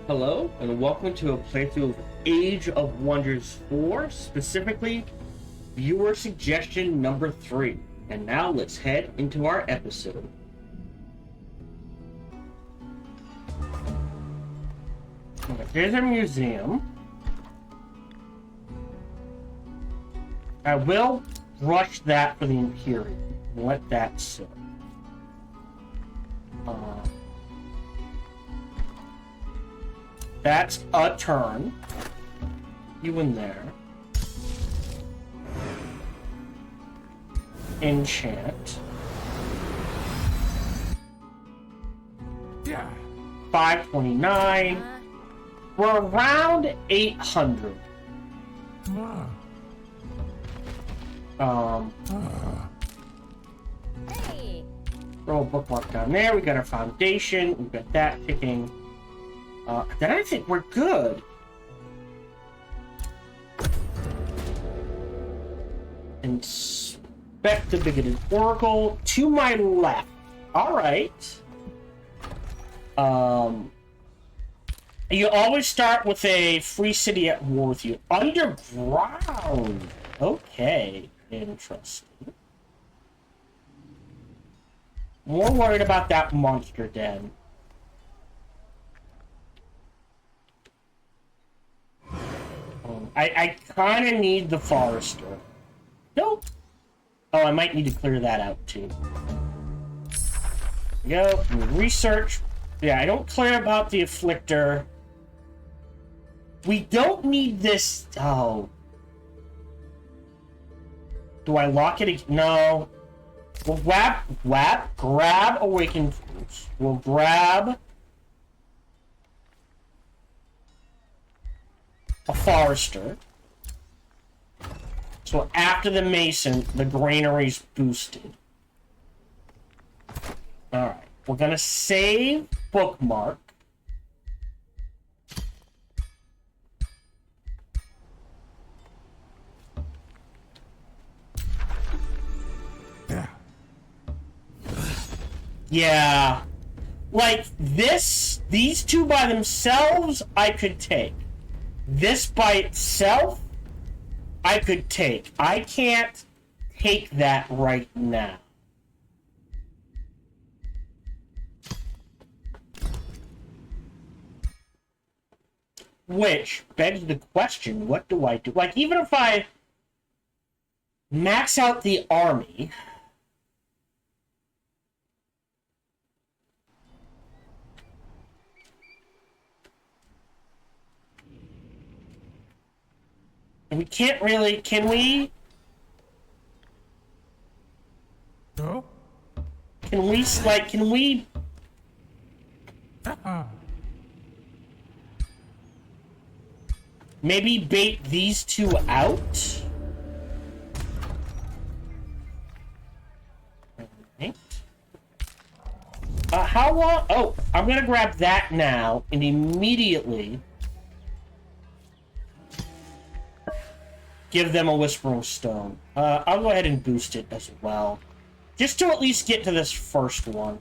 Hello, and welcome to a playthrough of Age of Wonders 4, specifically Viewer Suggestion number 3. And now let's head into our episode. There's a museum. I will rush that for the Imperial and let that sit. That's a turn. You in there. Enchant. Yeah. 529. We're around 800. Hey. Throw a bookmark down there. We got our foundation. We've got that ticking. Then I think we're good. Inspect the bigoted oracle to my left. All right. You always start with a free city at war with you. Underground. Okay. Interesting. More worried about that monster den. I kind of need the forester. Nope. Oh, I might need to clear that out too. There we go. Research. Yeah, I don't care about the afflictor. We don't need this. Oh. Do I lock it? No. We'll grab awakened tools. We'll grab a forester. So after the mason, the granary's boosted. Alright. We're gonna save bookmark. Yeah. Yeah. Like these two by themselves, I could take. This by itself, I could take. I can't take that right now. Which begs the question, what do I do? Like, even if I max out the army, we can't really, can we? No. Can we maybe bait these two out? Right. How long? Oh, I'm gonna grab that now and immediately give them a Whispering Stone. I'll go ahead and boost it as well. Just to at least get to this first one.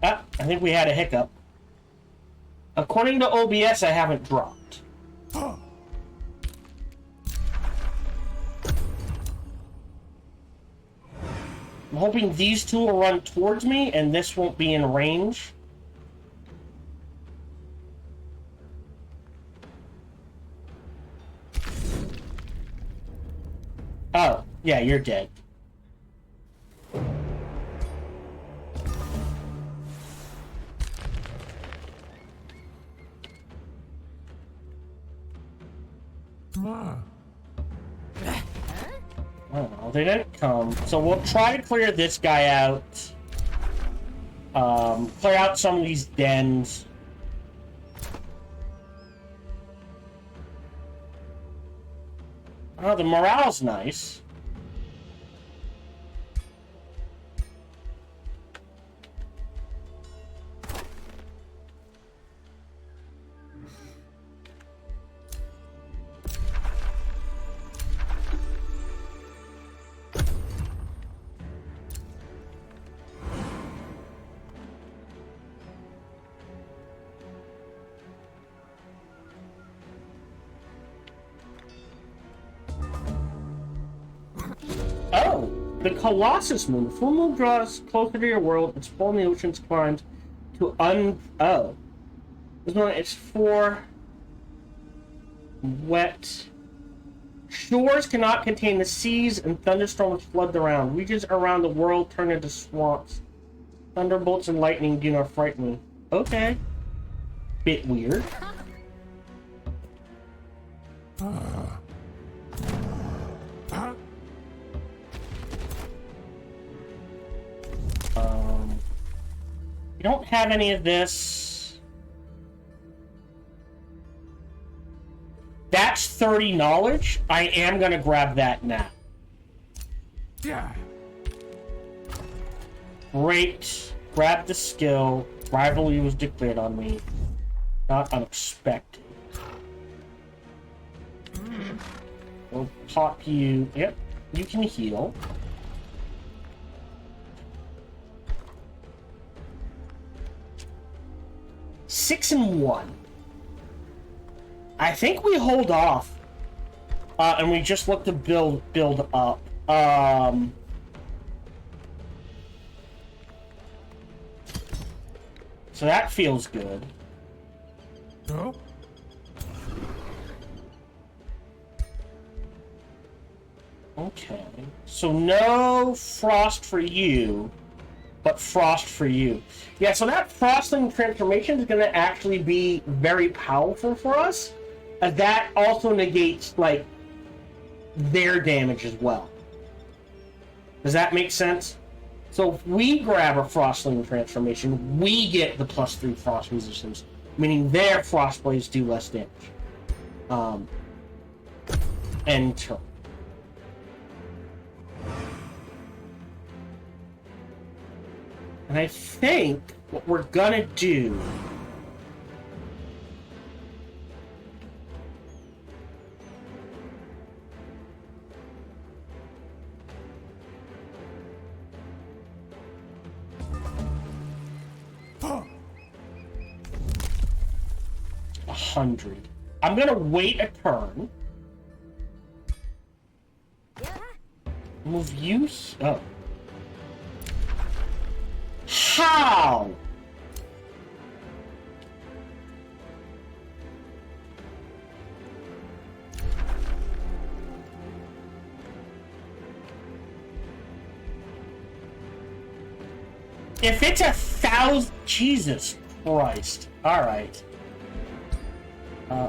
I think we had a hiccup. According to OBS, I haven't dropped. I'm hoping these two will run towards me and this won't be in range. Oh, yeah, you're dead. Come Oh, they didn't come. So we'll try to clear this guy out. Clear out some of these dens. Oh, the morale's nice. The Colossus Moon. The full moon draws closer to your world. Its pull in the oceans climbs to Oh. This one is for wet. Shores cannot contain the seas, and thunderstorms flood the ground. Regions around the world turn into swamps. Thunderbolts and lightning do not frighten me. Okay. Bit weird. We don't have any of this. That's 30 knowledge. I am gonna grab that now. Yeah. Great. Grab the skill. Rivalry was declared on me. Not unexpected. We'll pop you. Yep, you can heal. Six and 1. I think we hold off, and we just look to build up. So that feels good. No. Okay. So no frost for you, but frost for you. Yeah, so that frosting transformation is going to actually be very powerful for us. As that also negates, like, their damage as well. Does that make sense? So if we grab a frostling transformation, we get the +3 frost resistance, meaning their frost blades do less damage. End turn. And I think what we're gonna do $100. I'm gonna wait a turn. Move you. Oh. How? If it's 1,000, Jesus Christ! All right.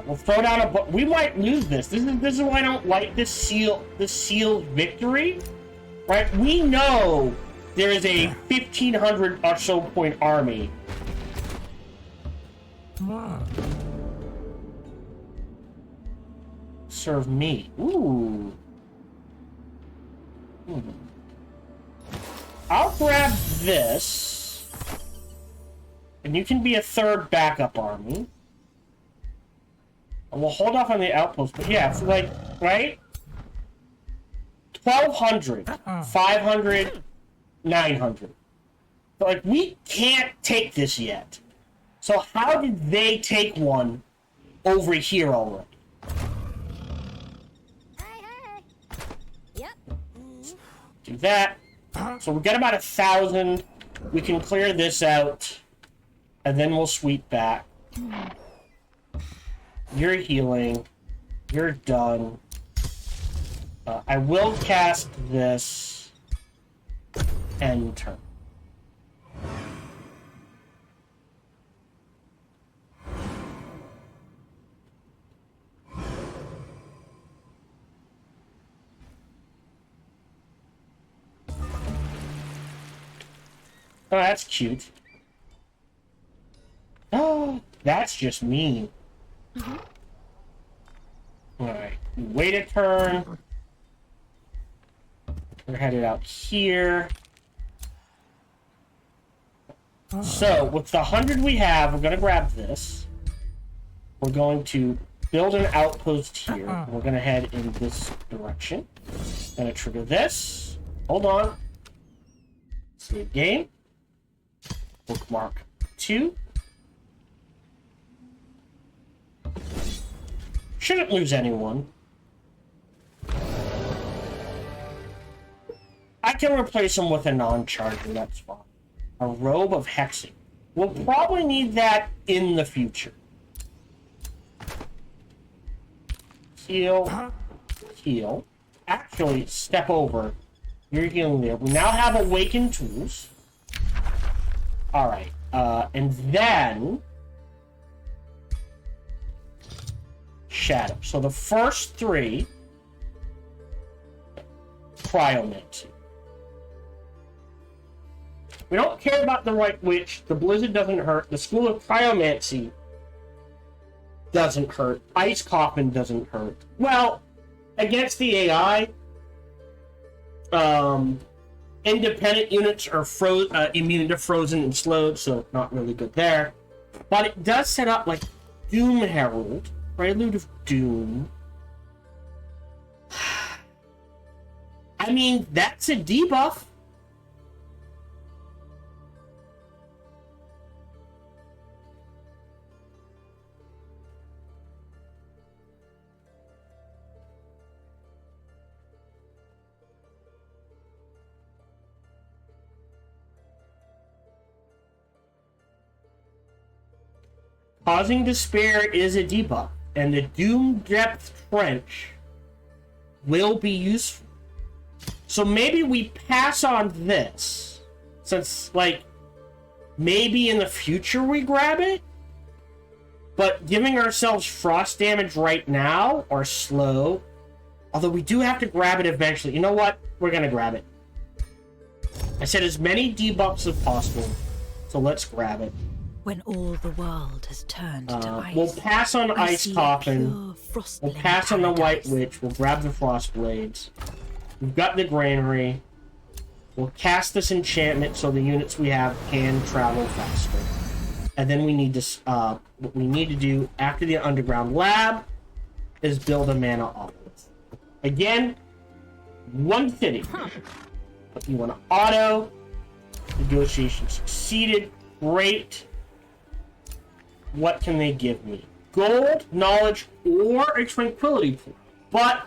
We'll throw down a. We might lose this. This is why I don't like this sealed victory, right? We know there is a 1,500 or so point army. Come on. Serve me. Ooh. I'll grab this, and you can be a third backup army. And we'll hold off on the outpost, but yeah, it's like, right? 1,200, 500, 900. But like, we can't take this yet. So how did they take one over here already? Yep. Do that. So we got about 1,000. We can clear this out, and then we'll sweep back. You're healing. You're done. I will cast this end turn. Oh, that's cute. Oh, that's just mean. Alright, wait a turn. We're headed out here. So, with the 100 we have, we're going to grab this. We're going to build an outpost here. We're going to head in this direction. Going to trigger this. Hold on. Save game. Bookmark 2. Shouldn't lose anyone. I can replace them with a non-charger, that's fine. A robe of hexing. We'll probably need that in the future. Heal. Heal. Actually, step over. You're healing there. We now have awakened tools. Alright. And then... Shadow. So the first three... Cryomancy. We don't care about the White Witch. The Blizzard doesn't hurt. The School of Cryomancy doesn't hurt. Ice Coffin doesn't hurt. Well, against the AI, independent units are immune to frozen and slowed, so not really good there. But it does set up like Doom Herald, Prelude of Doom. I mean, that's a debuff. Causing Despair is a debuff, and the Doom Depth Trench will be useful. So maybe we pass on this, since, like, maybe in the future we grab it, but giving ourselves frost damage right now, or slow, although we do have to grab it eventually. You know what? We're gonna grab it. I said as many debuffs as possible, so let's grab it. When all the world has turned to ice, we'll pass on I Ice see a Coffin. pure frostblade We'll pass on the White paradise. Witch. We'll grab the Frost Blades. We've got the Granary. We'll cast this enchantment so the units we have can travel faster. And then we need to, what we need to do after the Underground Lab is build a mana obelisk. Again, one city. But you want to auto. Negotiation succeeded. Great. What can they give me? Gold, knowledge, or a tranquility pool. But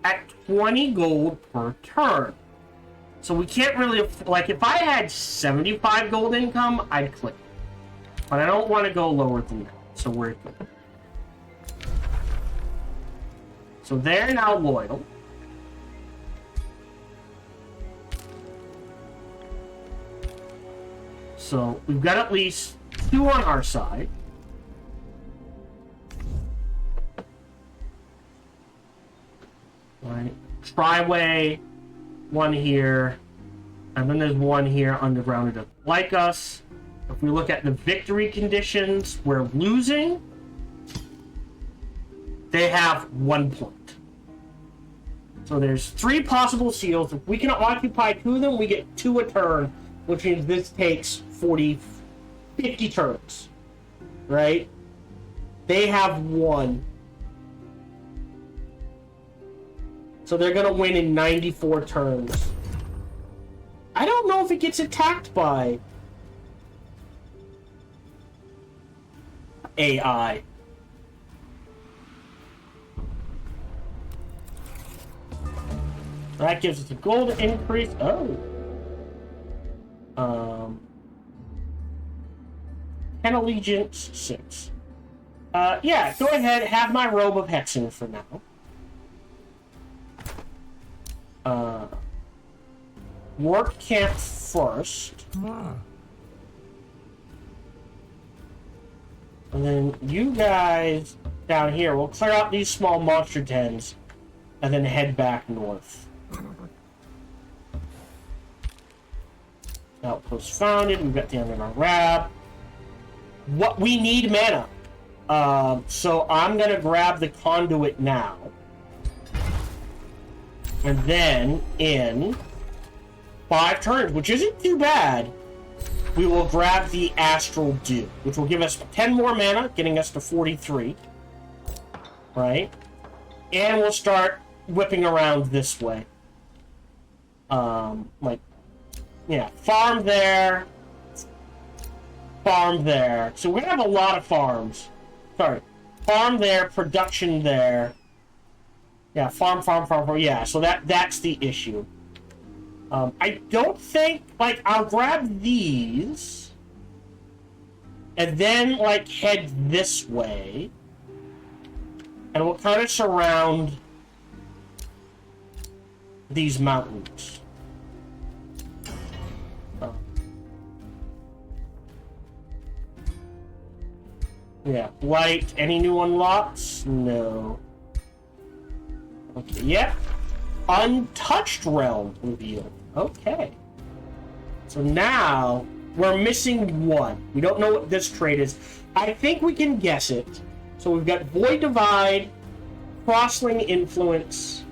at 20 gold per turn. So we can't really, like, if I had 75 gold income, I'd click. But I don't want to go lower than that. So we're good. So they're now loyal. So we've got at least 2 on our side. Right. Triway, 1 here, and then there's 1 here underground that doesn't like us. If we look at the victory conditions, we're losing. They have 1 point. So there's 3 possible seals. If we can occupy 2 of them, we get 2 a turn, which means this takes 50 turns. Right? They have 1. So they're gonna win in 94 turns. I don't know if it gets attacked by AI. That gives us a gold increase. Oh. 10 allegiance, 6. Yeah, go ahead, have my robe of hexing for now. Work camp first. And then you guys down here, we'll clear out these small monster dens and then head back north. Outpost founded, we've got the underground lab. What we need mana. So I'm gonna grab the conduit now. And then in 5 turns, which isn't too bad, we will grab the Astral Dew, which will give us 10 more mana, getting us to 43. Right? And we'll start whipping around this way. Like, yeah, farm there. Farm there. So we're gonna have a lot of farms. Sorry. Farm there, production there. Yeah, farm. Yeah, so that's the issue. I don't think, like, I'll grab these and then, like, head this way, and we'll kind of surround these mountains. Yeah, light. Any new unlocks? No. Okay, yep. Untouched realm revealed. Okay. So now we're missing one. We don't know what this trait is. I think we can guess it. So we've got Void Divide, Crosslink Influence,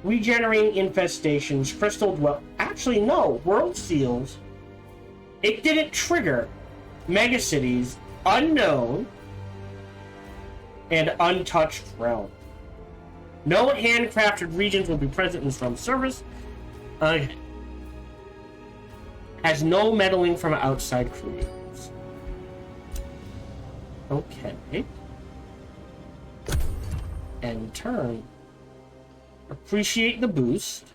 Regenerating Infestations, Crystal Dwell. Actually, no. World Seals. It didn't trigger. Megacities, Unknown, and Untouched Realm. No handcrafted regions will be present in this realm service. Has no meddling from outside creators. Okay. End turn. Appreciate the boost.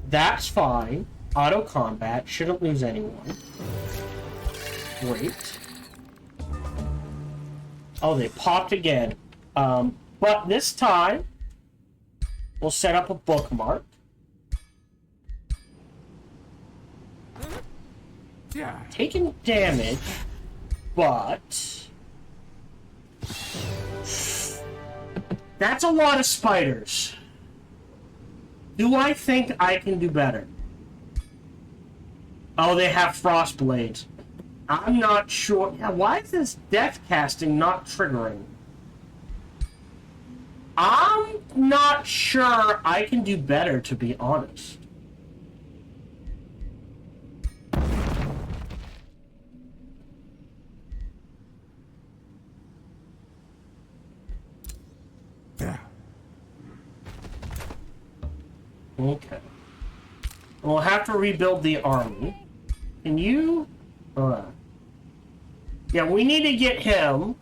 That's fine. Auto combat. Shouldn't lose anyone. Great. Oh, they popped again. But this time, we'll set up a bookmark. Yeah. Taking damage, but... that's a lot of spiders. Do I think I can do better? Oh, they have frost blades. I'm not sure. Yeah, why is this death casting not triggering? I'm not sure I can do better, to be honest. Yeah. Okay. We'll have to rebuild the army. Can you... yeah, we need to get him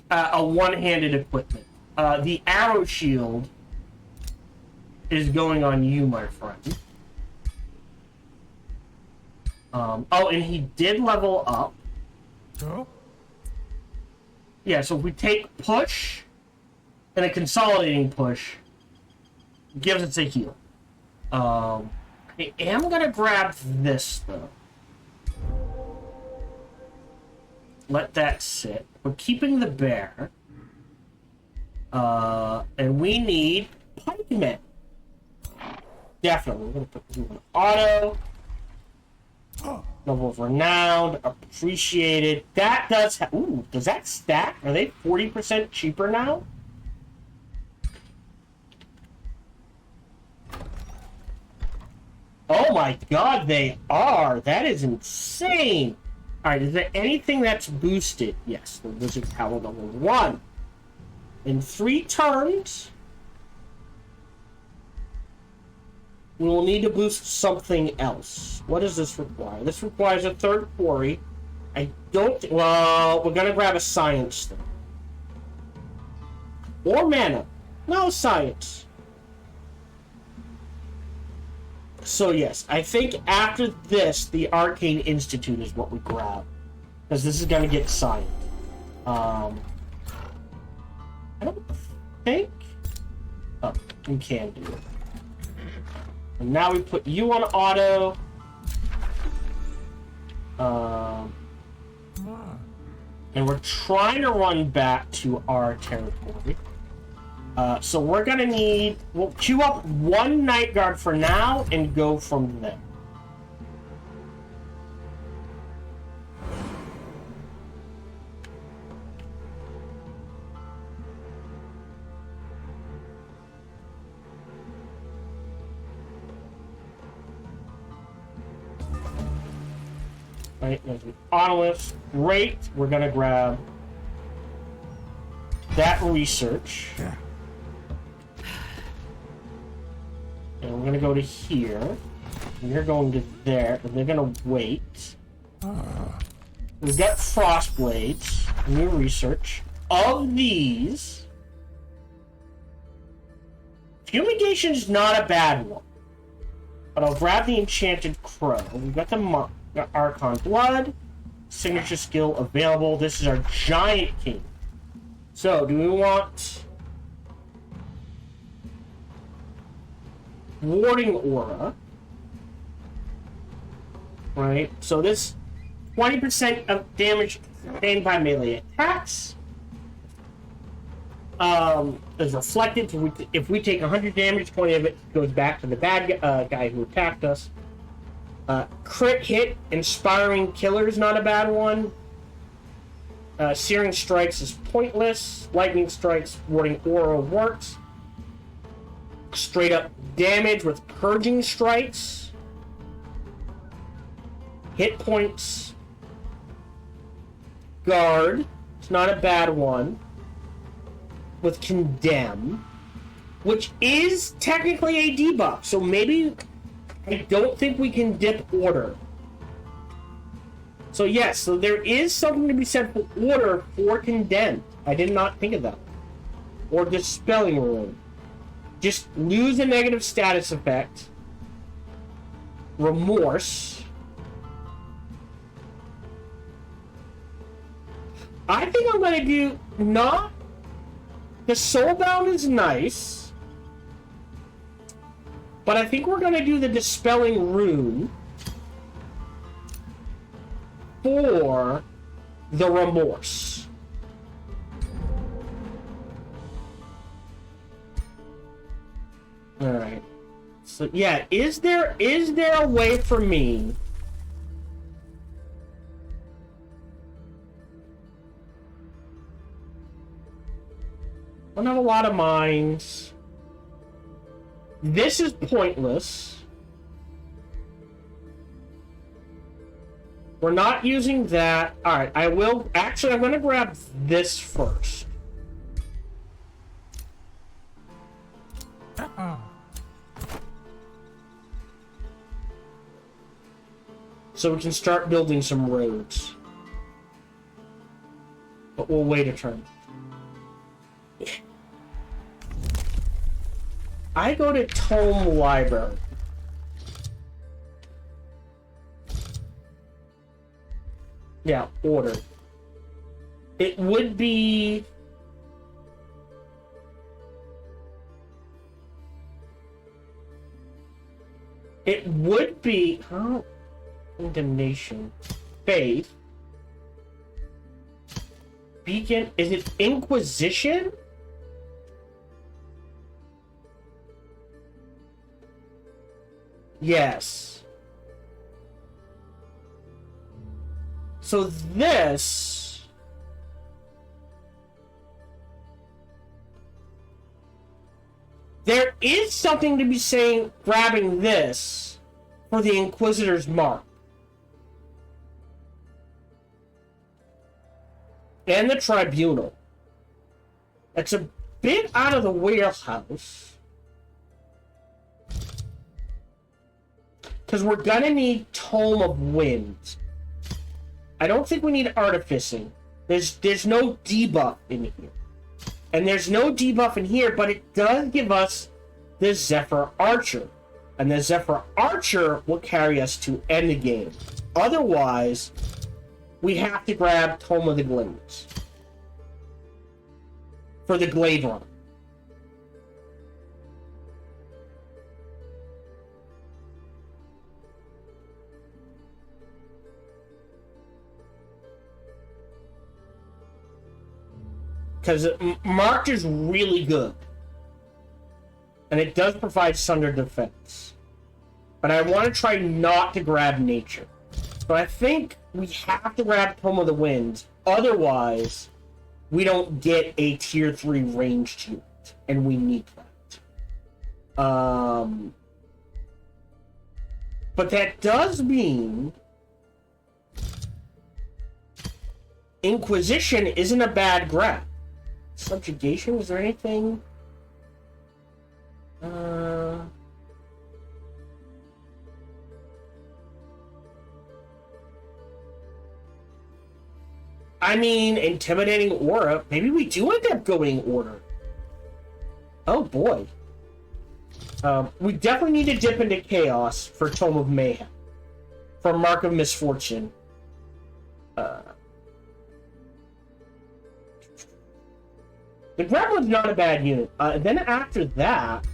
a one-handed equipment. The arrow shield is going on you, my friend. Oh, and he did level up. Go. Yeah, so if we take push and a consolidating push, gives us a heal. I am gonna grab this though. Let that sit. We're keeping the bear. And we need pikemen. Definitely. We're gonna put you on auto. Level of renowned, appreciated. That does have. Ooh, does that stack? Are they 40% cheaper now? Oh my god, they are! That is insane! Alright, is there anything that's boosted? Yes, the Wizard Tower level 1. In 3 turns, we will need to boost something else. What does this require? This requires a 3rd quarry. I don't... well, we're gonna grab a science thing. Or mana. No, science. So yes, I think after this, the Arcane Institute is what we grab. Because this is going to get signed. I don't think... oh, we can do it. And now we put you on auto. And we're trying to run back to our territory. So we're gonna need... we'll queue up 1 Night Guard for now and go from there. Right, there's an Autolist. Great. We're gonna grab that research. Yeah. And we're gonna go to here. And you're going to there, and they're gonna wait. We've got frost blades. New research. Of these, fumigation is not a bad one. But I'll grab the enchanted crow. We've got the Archon blood. Signature skill available. This is our giant king. So, do we want warding aura? Right. So this 20% of damage sustained by melee attacks is reflected. If we take 100 damage, 20 of it goes back to the bad guy who attacked us. Crit hit, inspiring killer is not a bad one. Searing strikes is pointless. Lightning strikes, warding aura works. Straight up damage with purging strikes. Hit points. Guard, it's not a bad one. With condemn, which is technically a debuff, so maybe I don't think we can dip order. So yes, so there is something to be said for order for condemned. I did not think of that. Or dispelling rune. Just lose a negative status effect. Remorse. I think I'm gonna do not. The soulbound is nice, but I think we're gonna do the dispelling rune for the remorse. All right. So yeah, is there a way for me I don't have a lot of mines. This is pointless. We're not using that. Alright, I will... Actually, I'm going to grab this first. So we can start building some roads. But we'll wait a turn. I go to Tome Library. Yeah, order. It would be... It would be... Huh? Condemnation. Faith. Beacon. Is it Inquisition? Yes. So this... There is something to be saying grabbing this for the Inquisitor's Mark. And the Tribunal. It's a bit out of the wheelhouse. Because we're gonna need Tome of Wind. I don't think we need Artificing. There's no debuff in here. And there's no debuff in here, but it does give us the Zephyr Archer. And the Zephyr Archer will carry us to end the game. Otherwise, we have to grab Tome of the Glades. For the Glade Run. Because Marked is really good. And it does provide Sunder Defense. But I want to try not to grab Nature. So I think we have to grab Tome of the Winds. Otherwise, we don't get a tier 3 ranged unit. And we need that. But that does mean... Inquisition isn't a bad grab. Subjugation? Was there anything? I mean, intimidating aura. Maybe we do end up going order. Oh boy. We definitely need to dip into chaos for Tome of Mayhem. For Mark of Misfortune. The Gremlin's not a bad unit. Then after that,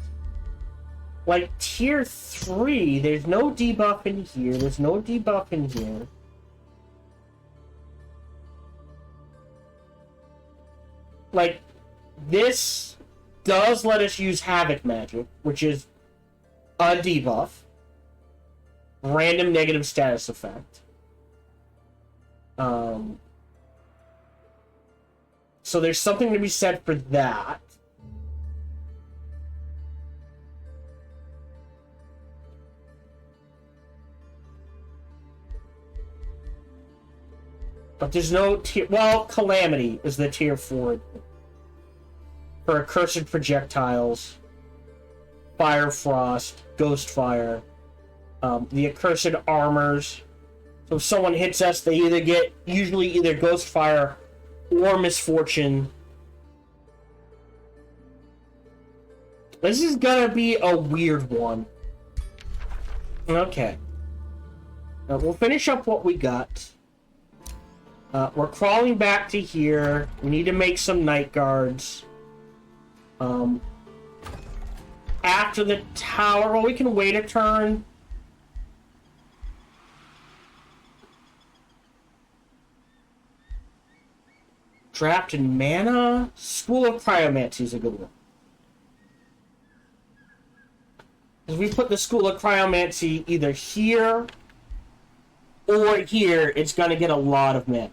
like tier 3, there's no debuff in here. There's no debuff in here. Like, this does let us use Havoc Magic, which is a debuff. Random negative status effect. So there's something to be said for that. But there's no tier... Well, Calamity is the tier 4. For Accursed Projectiles, Fire Frost, Ghost Fire, the Accursed Armors. So if someone hits us, they either get... Usually either Ghost Fire or Misfortune. This is gonna be a weird one. Okay. We'll finish up what we got. We're crawling back to here. We need to make some night guards. After the tower, well, we can wait a turn. Drafted mana? School of Cryomancy is a good one. If we put the School of Cryomancy either here or here, it's going to get a lot of mana.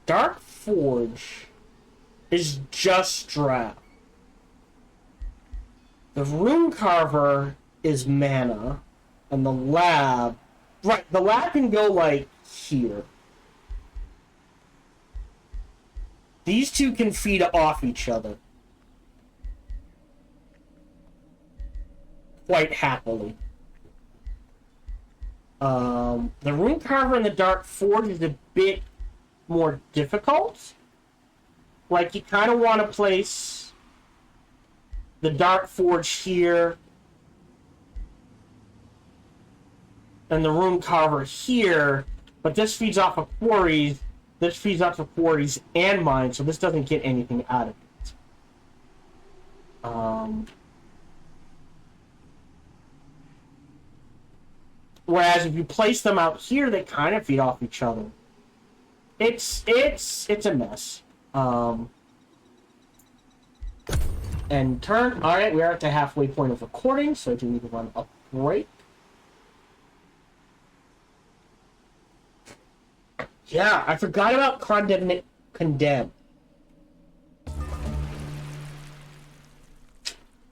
Dark Forge is just draft. The Rune Carver is mana, and the lab... Right, the lab can go, like, here. These two can feed off each other. Quite happily. The Rune Carver and the Dark Forge is a bit more difficult. Like, you kind of want to place the Dark Forge here and the Rune Carver here, but this feeds off of quarries. This feeds off of quarries and mines, so this doesn't get anything out of it. Whereas if you place them out here, they kind of feed off each other. It's a mess. And turn. All right, we are at the halfway point of recording, so I do need to run a break. Yeah, I forgot about Condemn.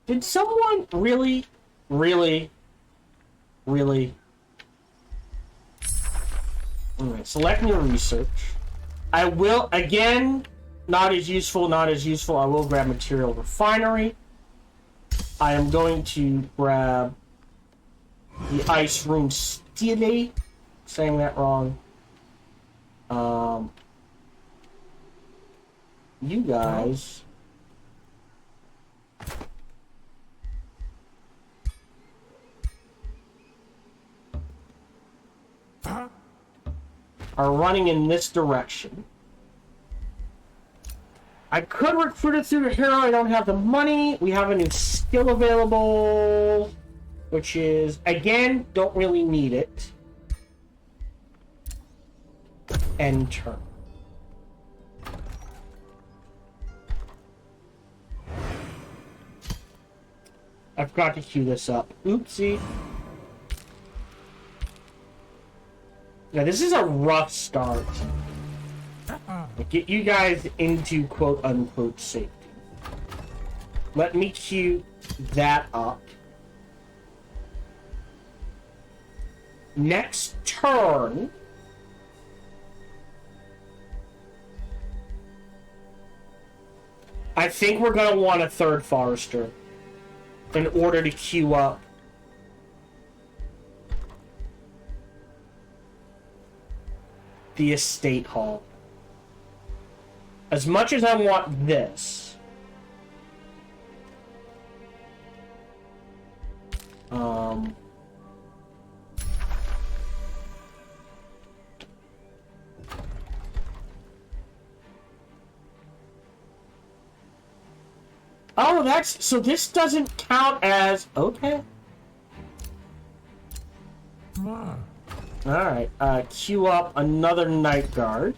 Did someone really? Alright, select new research. I will, again, not as useful. I will grab Material Refinery. I am going to grab the Ice Rune Stele. Saying that wrong. You guys are running in this direction. I could recruit it through the hero. I don't have the money. We have a new skill available, which is, again, don't really need it. End turn. I forgot to queue this up. Oopsie. Yeah, this is a rough start. Get you guys into quote-unquote safety. Let me queue that up. Next turn... I think we're going to want a third Forester in order to queue up the estate hall. As much as I want this, oh, that's... So this doesn't count as... Okay. Alright, queue up another night guard.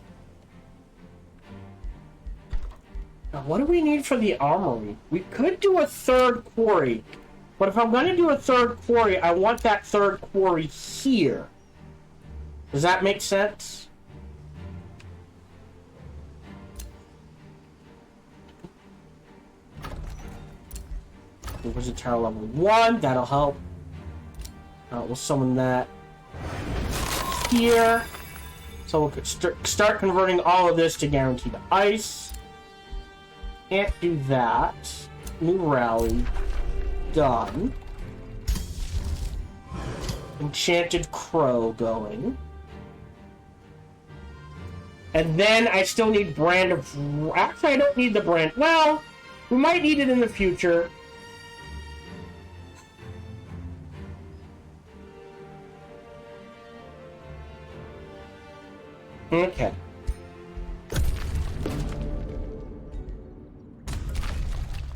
Now, what do we need for the armory? We could do a third quarry. But if I'm going to do a third quarry, I want that third quarry here. Does that make sense? It was a tower level 1. That'll help. We'll summon that here. So we'll start converting all of this to guaranteed ice. Can't do that. New rally. Done. Enchanted Crow going. And then I still need Brand of... Actually, I don't need the brand... Well, we might need it in the future. Okay.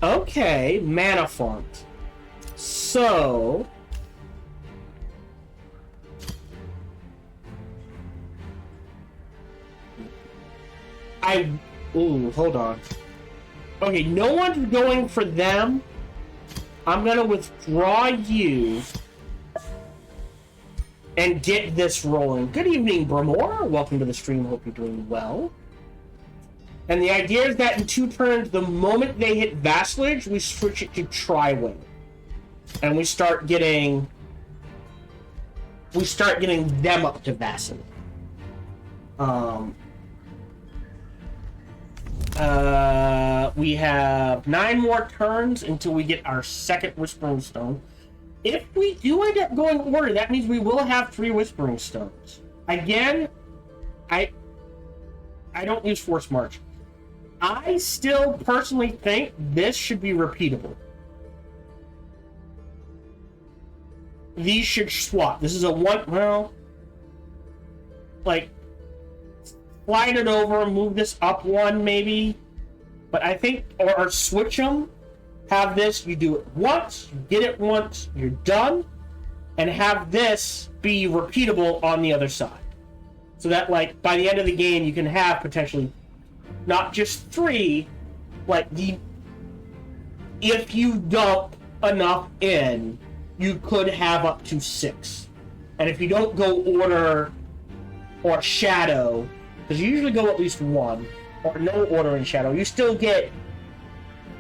Okay, mana font. So... Ooh, hold on. Okay, no one's going for them. I'm gonna withdraw you and get this rolling. Good evening, Bramor. Welcome to the stream. Hope you're doing well. And the idea is that in 2 turns, the moment they hit Vassalage, we switch it to Tri-Wing. And we start getting them up to Vassalage. We have 9 more turns until we get our second Whispering Stone. If we do end up going order, that means we will have 3 Whispering Stones. Again, I don't use Force March. I still personally think this should be repeatable. These should swap. This is a one, well, like, slide it over, move this up 1 maybe. But I think, or switch them. Have this, you do it once, you get it once, you're done. And have this be repeatable on the other side. So that, like, by the end of the game, you can have potentially not just 3, like, if you dump enough in, you could have up to 6. And if you don't go order or shadow, because you usually go at least 1, or no order in shadow, you still get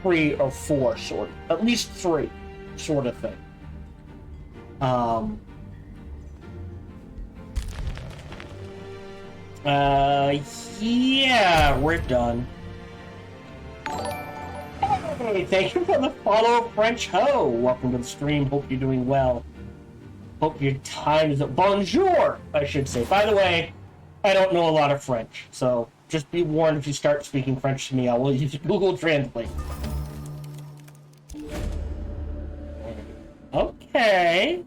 3 or 4, sort of. At least 3, sort of thing. Yeah, we're done. Hey, thank you for the follow, French Ho. Welcome to the stream. Hope you're doing well. Hope your time is... Bonjour, I should say. By the way, I don't know a lot of French, so just be warned if you start speaking French to me, I will use Google Translate. Okay.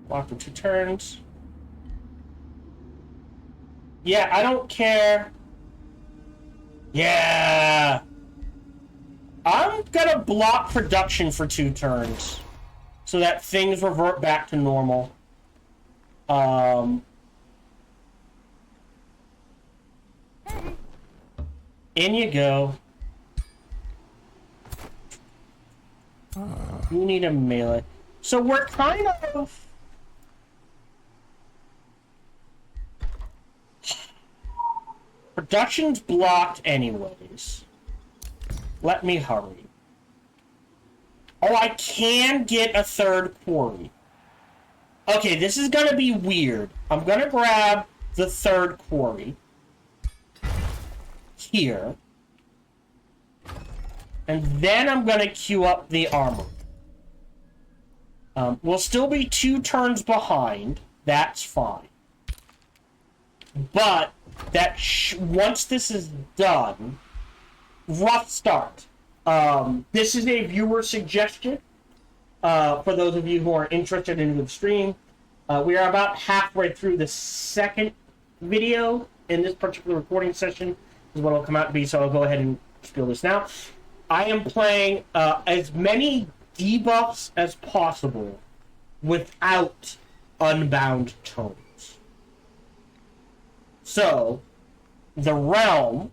Walk for 2 turns. Yeah, I don't care. Yeah. I'm gonna block production for 2 turns so that things revert back to normal. In you go. You need a melee. So we're kind of... Production's blocked anyways. Let me hurry. Oh, I can get a third quarry. Okay, this is gonna be weird. I'm gonna grab the third quarry. Here. And then I'm gonna queue up the armor. We'll still be 2 turns behind. That's fine. but that once this is done, rough start. This is a viewer suggestion for those of you who are interested in the stream. We are about halfway through the second video in this particular recording session. Is what it'll come out to be, so I'll go ahead and spiel this now. I am playing as many debuffs as possible without unbound tones. So, the realm,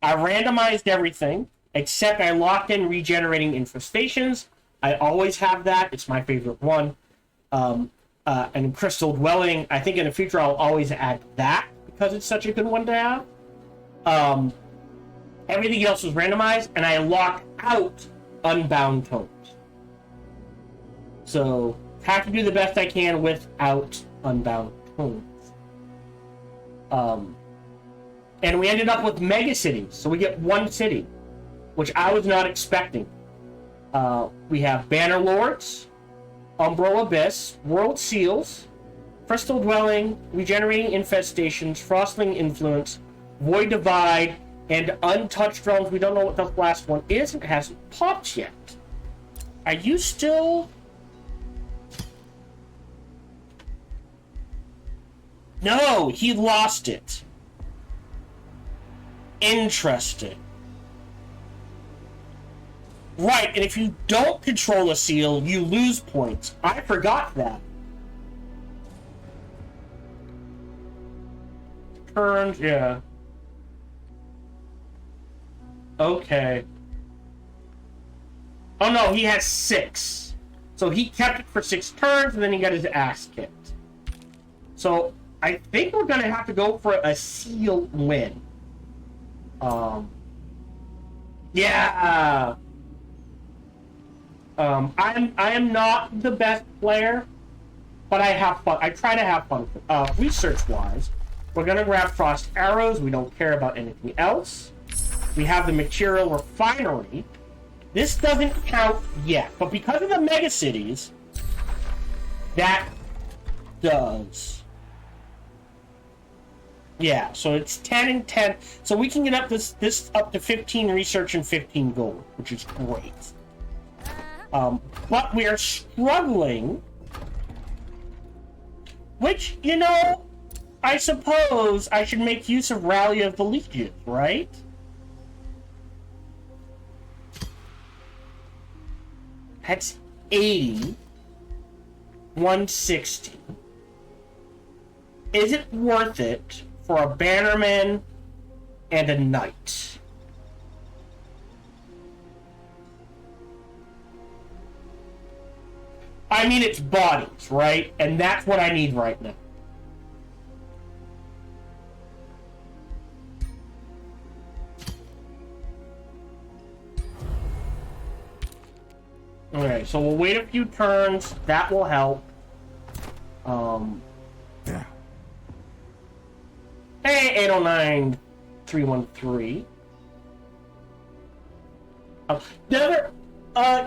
I randomized everything, except I locked in regenerating infestations. I always have that. It's my favorite one. And crystal dwelling, I think in the future I'll always add that because it's such a good one to have. Everything else was randomized, and I locked out unbound tones. So, have to do the best I can without unbound tones. And we ended up with mega cities, so we get one city, which I was not expecting. We have Banner Lords, Umbral Abyss, World Seals, Crystal Dwelling, Regenerating Infestations, Frostling Influence, Void Divide, and Untouched Realms. We don't know what the last one is. It hasn't popped yet. Are you still... No, he lost it. Interesting. Right, and if you don't control a seal, you lose points. I forgot that. Turns, yeah. Okay. Oh no, he has 6. So he kept it for 6 turns, and then he got his ass kicked. So I think we're gonna have to go for a seal win. Yeah. I am not the best player, but I have fun. I try to have fun. Research-wise, we're gonna grab frost arrows. We don't care about anything else. We have the material refinery. This doesn't count yet, but because of the mega cities, that does. Yeah, so it's 10 and 10. So we can get up this up to 15 research and 15 gold, which is great. But we are struggling, which, you know, I suppose I should make use of Rally of the Legions, right? That's 80. 160. Is it worth it for a bannerman and a knight? I mean, it's bodies, right? And that's what I need right now. Okay, so we'll wait a few turns. That will help. Yeah. Hey, 809-313.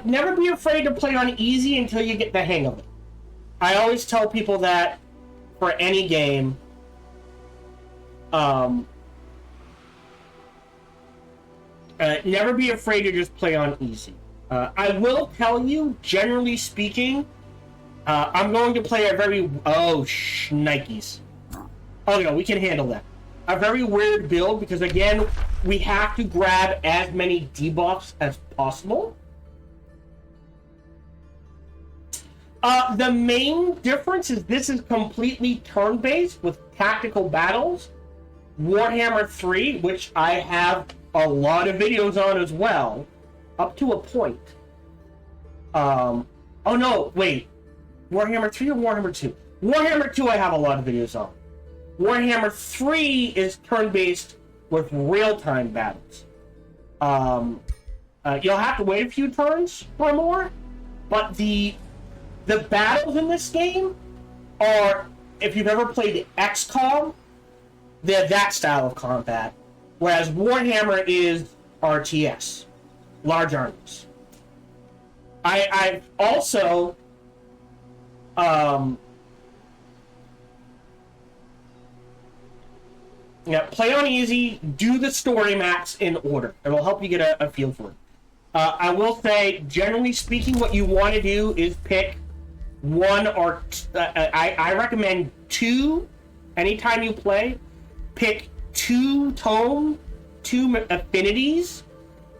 Never be afraid to play on easy until you get the hang of it. I always tell people that for any game. Never be afraid to just play on easy. I will tell you, generally speaking, I'm going to play a very... Oh, Nikes. Oh, no, we can handle that. A very weird build, because, again, we have to grab as many debuffs as possible. The main difference is this is completely turn-based with tactical battles. Warhammer 3, which I have a lot of videos on as well, up to a point. Oh no, wait. Warhammer 3 or Warhammer 2? Warhammer 2 I have a lot of videos on. Warhammer 3 is turn-based with real-time battles. You'll have to wait a few turns or more, but the battles in this game are, if you've ever played XCOM, they're that style of combat, whereas Warhammer is RTS, large armies. I've also Yeah, play on easy, do the story maps in order. It'll help you get a feel for it. I will say, generally speaking, what you want to do is pick one or I recommend two anytime you play. Pick two affinities,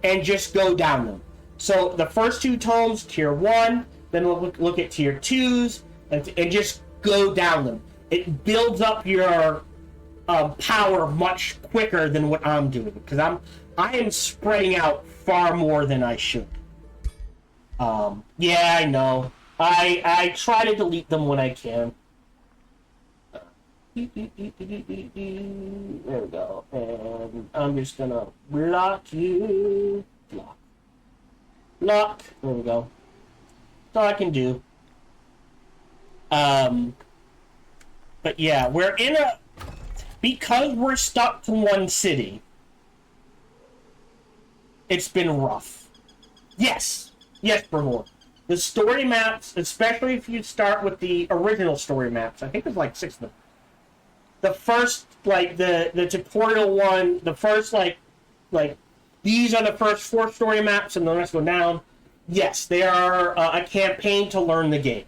and just go down them. So the first two tomes, tier 1, then we'll look at tier 2s, and just go down them. It builds up your power much quicker than what I'm doing, because I am spreading out far more than I should. Yeah, I know. I try to delete them when I can. There we go. And I'm just gonna block you. Block. There we go. That's all I can do. But yeah, we're in a... Because we're stuck to one city, it's been rough. Yes, Bravor. The story maps, especially if you start with the original story maps, I think there's like 6 of them. The first, like, the tutorial one, the first, like, these are the first 4 story maps, and the rest go down. Yes, they are a campaign to learn the game.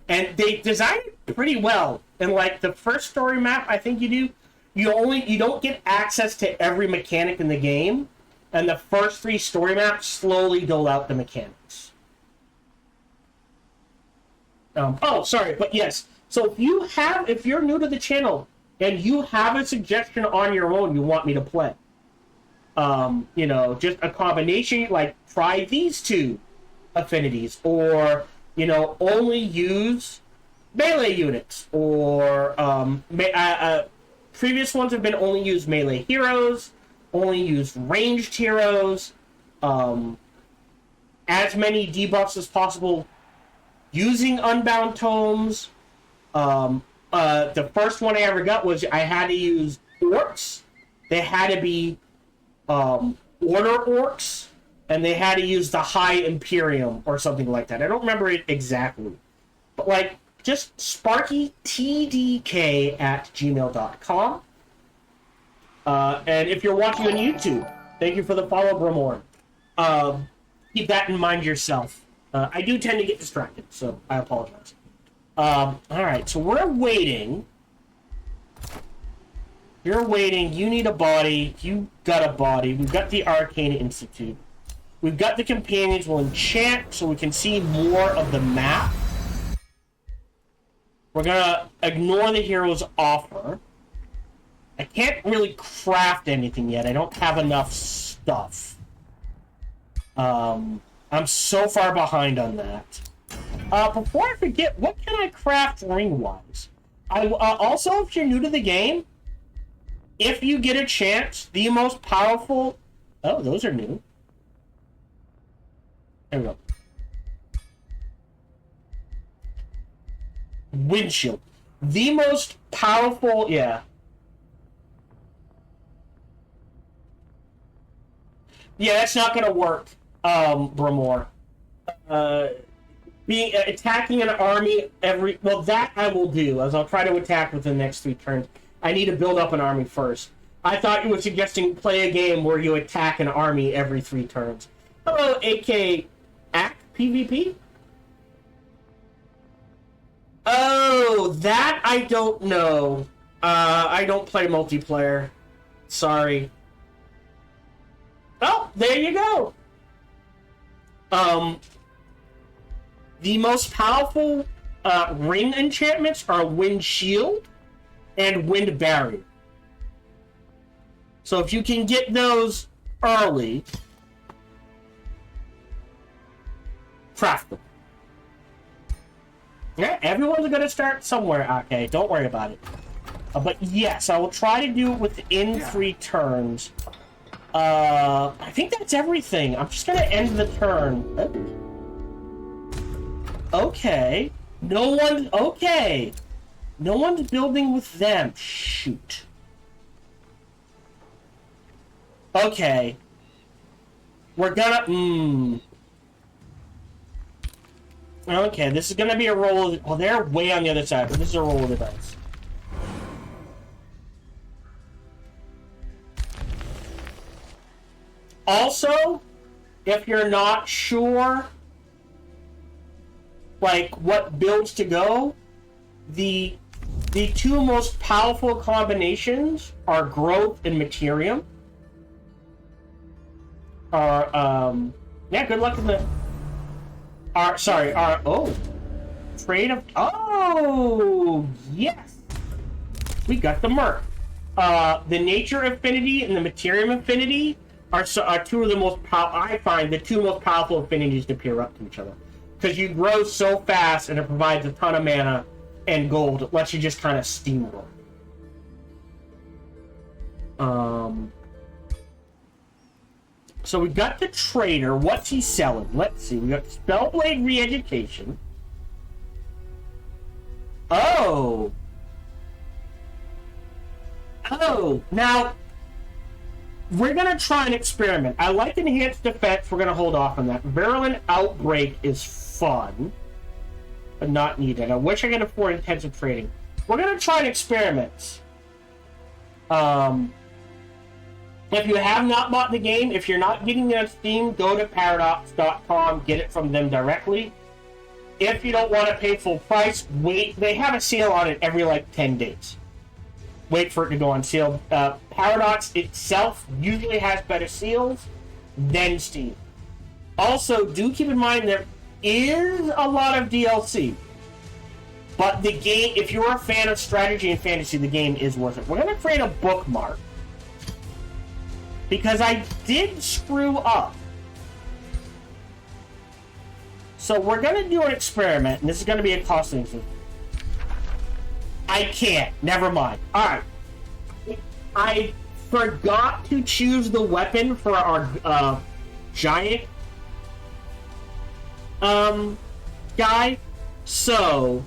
And they designed it pretty well. And, like, the first story map, I think you don't get access to every mechanic in the game, and the first 3 story maps slowly dole out the mechanics. Sorry, but yes. So if you're new to the channel and you have a suggestion on your own you want me to play, just a combination, like try these 2 affinities, or only use melee units, or previous ones have been only use melee heroes, only use ranged heroes, as many debuffs as possible using unbound tomes. The first one I ever got was I had to use orcs. They had to be order orcs, and they had to use the high Imperium or something like that. I don't remember it exactly. But like, just Sparky tdk@gmail.com. And if you're watching on YouTube, thank you for the follow, Bramor. Keep that in mind yourself. I do tend to get distracted, so I apologize. Alright, so we're waiting. You're waiting. You need a body. You got a body. We've got the Arcane Institute. We've got the companions. We'll enchant so we can see more of the map. We're gonna ignore the hero's offer. I can't really craft anything yet. I don't have enough stuff. I'm so far behind on that. Before I forget, what can I craft ring-wise? Also, if you're new to the game, if you get a chance, the most powerful... Oh, those are new. There we go. Windshield. The most powerful... Yeah. Yeah, that's not gonna work, Bramor. Attacking an army that I will do, as I'll try to attack within the next 3 turns. I need to build up an army first. I thought you were suggesting play a game where you attack an army every 3 turns. Hello, AK Act PvP? Oh, that I don't know. I don't play multiplayer. Sorry. Oh, there you go. The most powerful ring enchantments are Wind Shield and Wind Barrier. So if you can get those early, craft them. Yeah, everyone's going to start somewhere, okay? Don't worry about it. But yes, I will try to do it within 3 turns. I think that's everything. I'm just going to end the turn. Okay. Okay. No one's building with them. Shoot. Okay. We're gonna... Okay, this is gonna be a roll of... Well, they're way on the other side, but this is a roll of the dice. Also, if you're not sure, like, what builds to go, the two most powerful combinations are growth and materium. Yeah, good luck in the... Trade of... Oh, yes! We got the Merc. The Nature Affinity and the Materium Affinity are two of the most I find the two most powerful affinities to pair up to each other. Because you grow so fast and it provides a ton of mana and gold. It lets you just kind of steamroll. So we got the trader. What's he selling? Let's see. We got Spellblade Re-Education. Oh, now we're gonna try an experiment. I like Enhanced Defense. We're gonna hold off on that. Virulent Outbreak is fun, but not needed. I wish I could afford intensive trading. We're gonna try an experiment. If you have not bought the game, if you're not getting it on Steam, go to paradox.com, get it from them directly. If you don't want to pay full price, wait. They have a sale on it every like 10 days. Wait for it to go on sale. Paradox itself usually has better sales than Steam. Also, do keep in mind there is a lot of DLC. But the game, if you're a fan of strategy and fantasy, the game is worth it. We're going to create a bookmark. Because I did screw up. So we're going to do an experiment, and this is going to be a costing system. I can't. Never mind. Alright. I forgot to choose the weapon for our giant guy. So,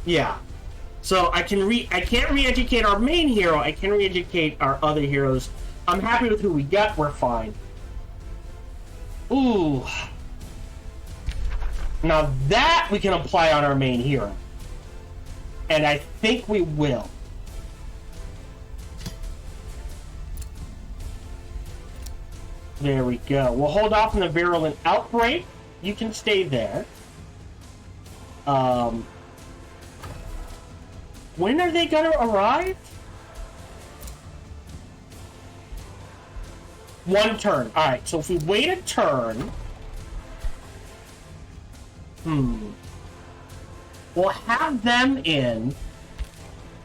yeah. So I can't re-educate our main hero. I can re-educate our other heroes. I'm happy with who we got. We're fine. Ooh. Now that we can apply on our main hero. And I think we will. There we go. We'll hold off on the Virulent Outbreak. You can stay there. When are they gonna arrive? One turn. Alright, so if we wait a turn... We'll have them in.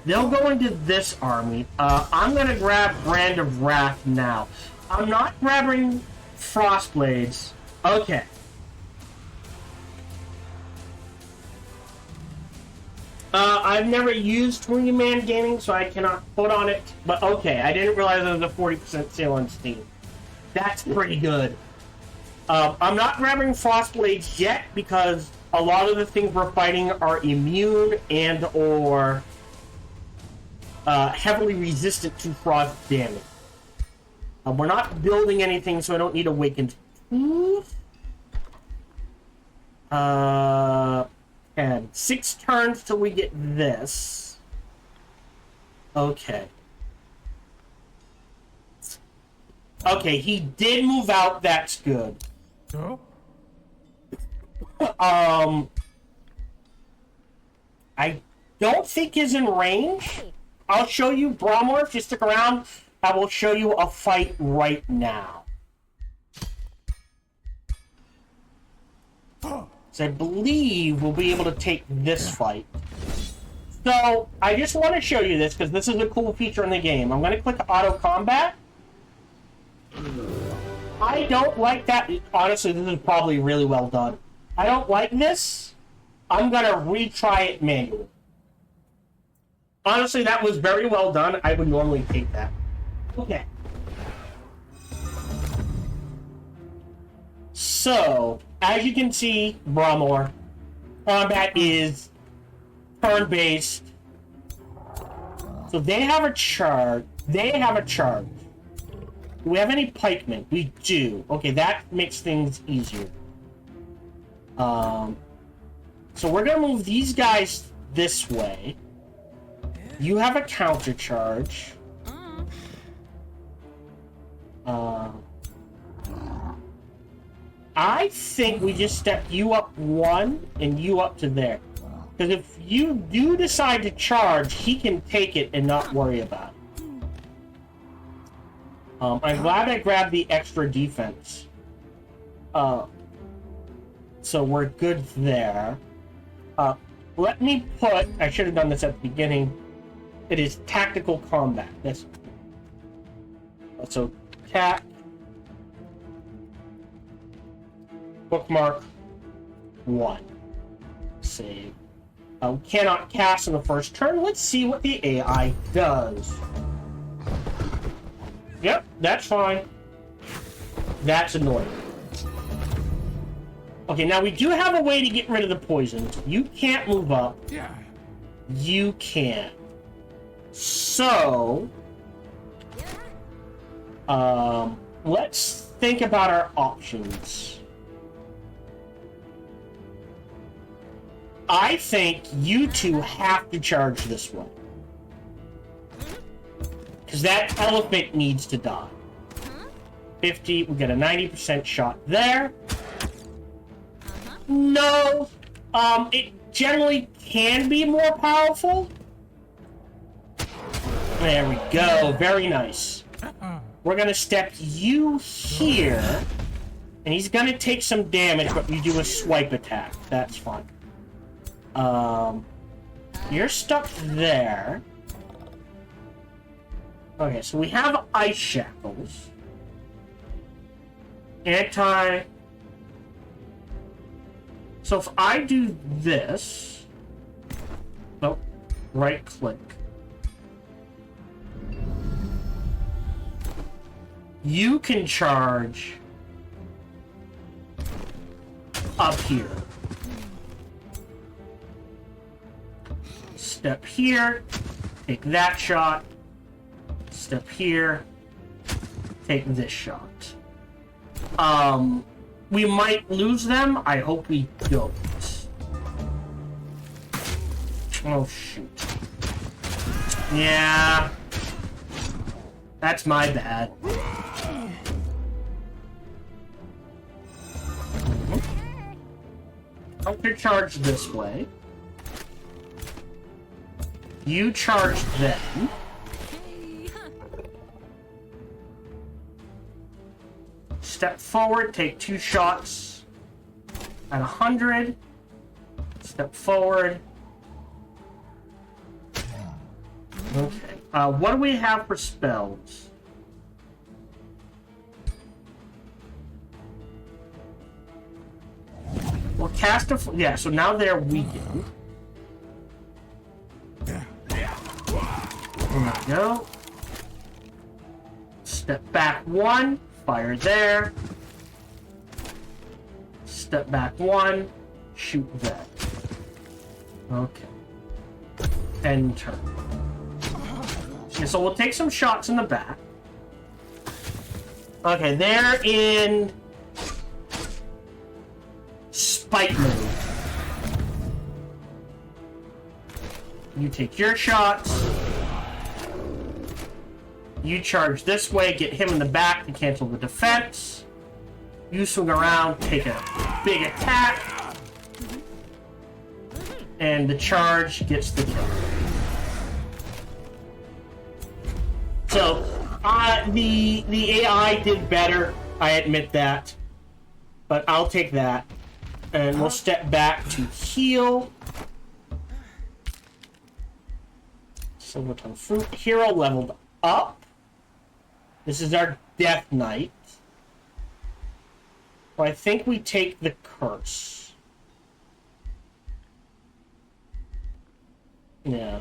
They'll go into this army. I'm gonna grab Brand of Wrath now. I'm not grabbing Frostblades. Okay. I've never used 20-man gaming, so I cannot put on it. But okay, I didn't realize there was a 40% sale on Steam. That's pretty good. I'm not grabbing Frostblades yet because a lot of the things we're fighting are immune and or heavily resistant to frost damage. We're not building anything, so I don't need Awakened Tooth. And 6 turns till we get this. Okay. Okay, he did move out. That's good. Oh? I don't think he's in range. I'll show you Bromor if you stick around. I will show you a fight right now. So I believe we'll be able to take this fight. So I just want to show you this because this is a cool feature in the game. I'm going to click Auto Combat. I don't like that. Honestly, this is probably really well done. I don't like this. I'm going to retry it manually. Honestly, that was very well done. I would normally take that. Okay. So, as you can see, Bromor, combat is turn-based. So they have a charge. Do we have any pikemen? We do. Okay, that makes things easier. So we're gonna move these guys this way. You have a counter charge. I think we just step you up 1 and you up to there. Because if you do decide to charge, he can take it and not worry about it. I'm glad I grabbed the extra defense. So we're good there. Let me put... I should have done this at the beginning. It is tactical combat. So, tac. Bookmark 1. Save. We cannot cast in the first turn. Let's see what the AI does. Yep, that's fine. That's annoying. Okay, now we do have a way to get rid of the poison. You can't move up. Yeah. You can. So... let's think about our options. I think you two have to charge this one. Because that elephant needs to die. 50, we get a 90% shot there. No. It generally can be more powerful. There we go. Very nice. We're going to step you here. And he's going to take some damage, but we do a swipe attack. That's fine. You're stuck there. Okay, so we have ice shackles. Anti... So if I do this... Nope. Right click. You can charge... up here. Step here. Take that shot. Step here. Take this shot. We might lose them. I hope we don't. Oh, shoot. Yeah. That's my bad. Counter charge this way. You charge them. Step forward, take 2 shots at 100. Step forward. Okay. What do we have for spells? Well, cast a... Yeah, so now they're weakened. There we go. Step back 1. Fire there. Step back 1. Shoot there. Okay. End turn. Okay, so we'll take some shots in the back. Okay, they're in... spike mode. You take your shots. You charge this way, get him in the back to cancel the defense. You swing around, take a big attack. And the charge gets the kill. So, the AI did better, I admit that. But I'll take that. And we'll step back to heal. Silvertongue Fruit. Hero leveled up. This is our Death Knight. So I think we take the curse. Yeah.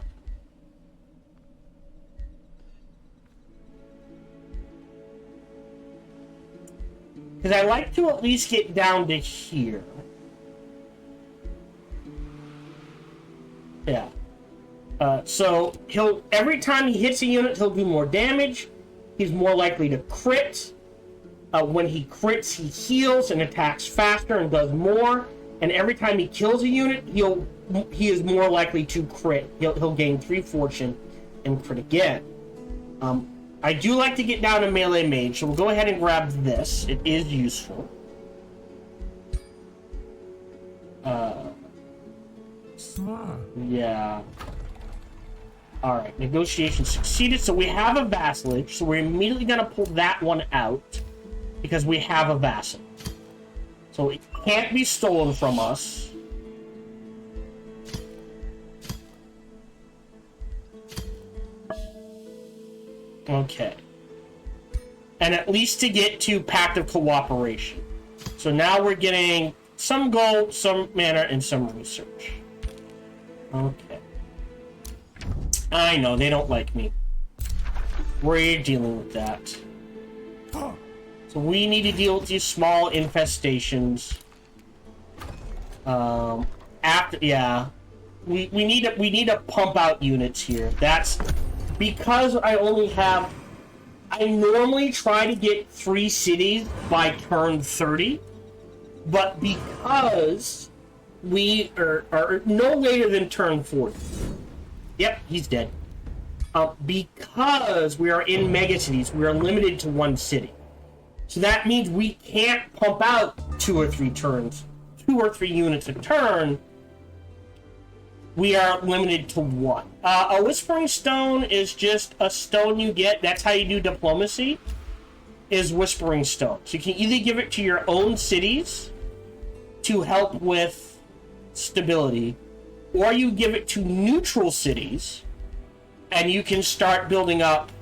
Because I like to at least get down to here. Yeah. So he'll every time he hits a unit, he'll do more damage. He's more likely to crit. When he crits, he heals and attacks faster and does more. And every time he kills a unit, he is more likely to crit. He'll gain 3 fortune and crit again. I do like to get down to melee mage, so we'll go ahead and grab this. It is useful. Yeah. Alright, negotiation succeeded, so we have a vassalage, so we're immediately gonna pull that one out, because we have a vassal. So it can't be stolen from us. Okay. And at least to get to Pact of Cooperation. So now we're getting some gold, some mana, and some research. Okay. I know, they don't like me. We're dealing with that. So we need to deal with these small infestations. Yeah. We need to pump out units here. That's because I normally try to get 3 cities by turn 30, but because we are no later than turn 40. Yep, he's dead. Because we are in mega cities, we are limited to 1 city. So that means we can't pump out 2 or 3 units a turn. We are limited to 1. A Whispering Stone is just a stone you get. That's how you do diplomacy, is Whispering Stone. So you can either give it to your own cities to help with stability, or you give it to neutral cities, and you can start building up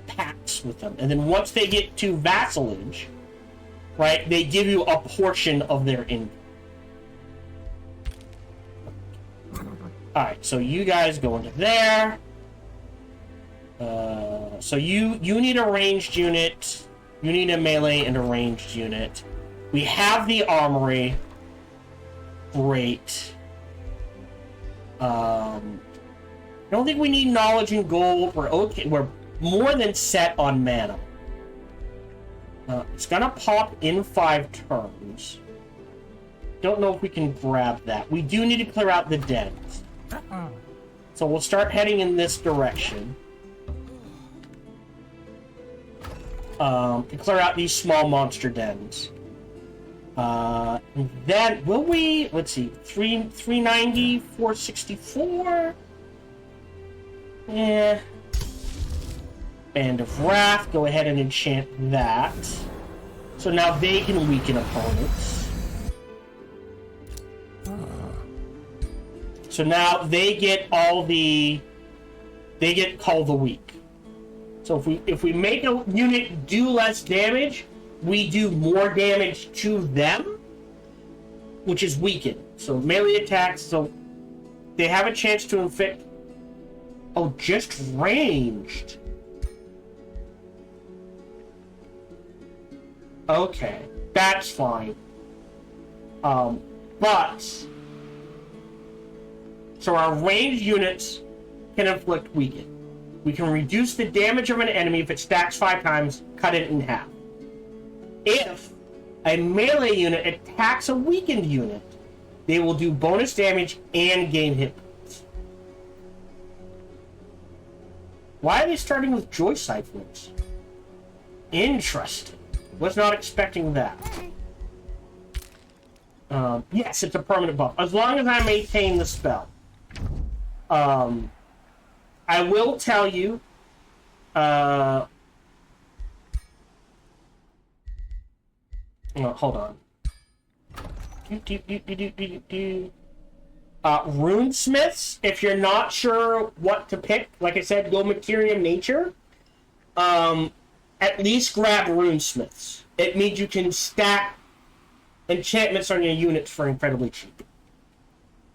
pacts with them. And then once they get to vassalage, right, they give you a portion of their income. Alright, so you guys go into there. So you need a ranged unit. You need a melee and a ranged unit. We have the armory. Great. I don't think we need knowledge and gold. We're okay. We're more than set on mana. It's gonna pop in 5 turns. Don't know if we can grab that. We do need to clear out the dens. So we'll start heading in this direction. To clear out these small monster dens. Then will we? Let's see, 390, 464. Yeah. Band of Wrath. Go ahead and enchant that. So now they can weaken opponents. So now they get all the. They get Call the Weak. So if we make a unit do less damage, we do more damage to them, which is weakened. So melee attacks, so they have a chance to inflict. Oh, just ranged. Okay, that's fine. But so our ranged units can inflict weaken. We can reduce the damage of an enemy if it stacks 5 times, cut it in half. If a melee unit attacks a weakened unit, they will do bonus damage and gain hit points. Why are they starting with Joy Siphons? Interesting. Was not expecting that. Yes, it's a permanent buff. As long as I maintain the spell. I will tell you, hold on. Runesmiths, if you're not sure what to pick, like I said, go Materium Nature. At least grab Runesmiths. It means you can stack enchantments on your units for incredibly cheap.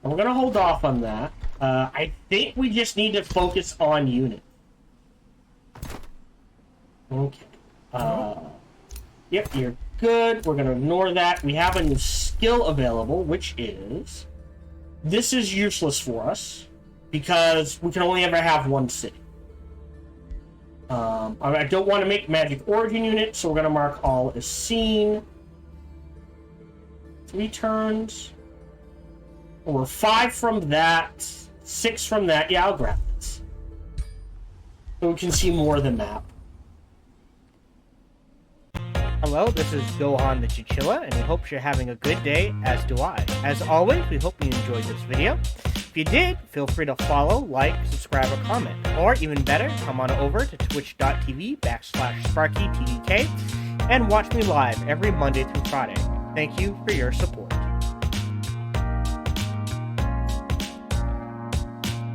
And we're going to hold off on that. I think we just need to focus on units. Okay. Yep, you're good. We're going to ignore that. We have a new skill available, which is... This is useless for us, because we can only ever have 1 city. I don't want to make magic origin unit, so we're going to mark all as seen. 3 turns. Or 5 from that. 6 from that. Yeah, I'll grab this. So we can see more of the map. Hello, this is Gohan the Chinchilla, and we hope you're having a good day, as do I. As always, we hope you enjoyed this video. If you did, feel free to follow, like, subscribe, or comment. Or even better, come on over to twitch.tv/SparkyTDK and watch me live every Monday through Friday. Thank you for your support.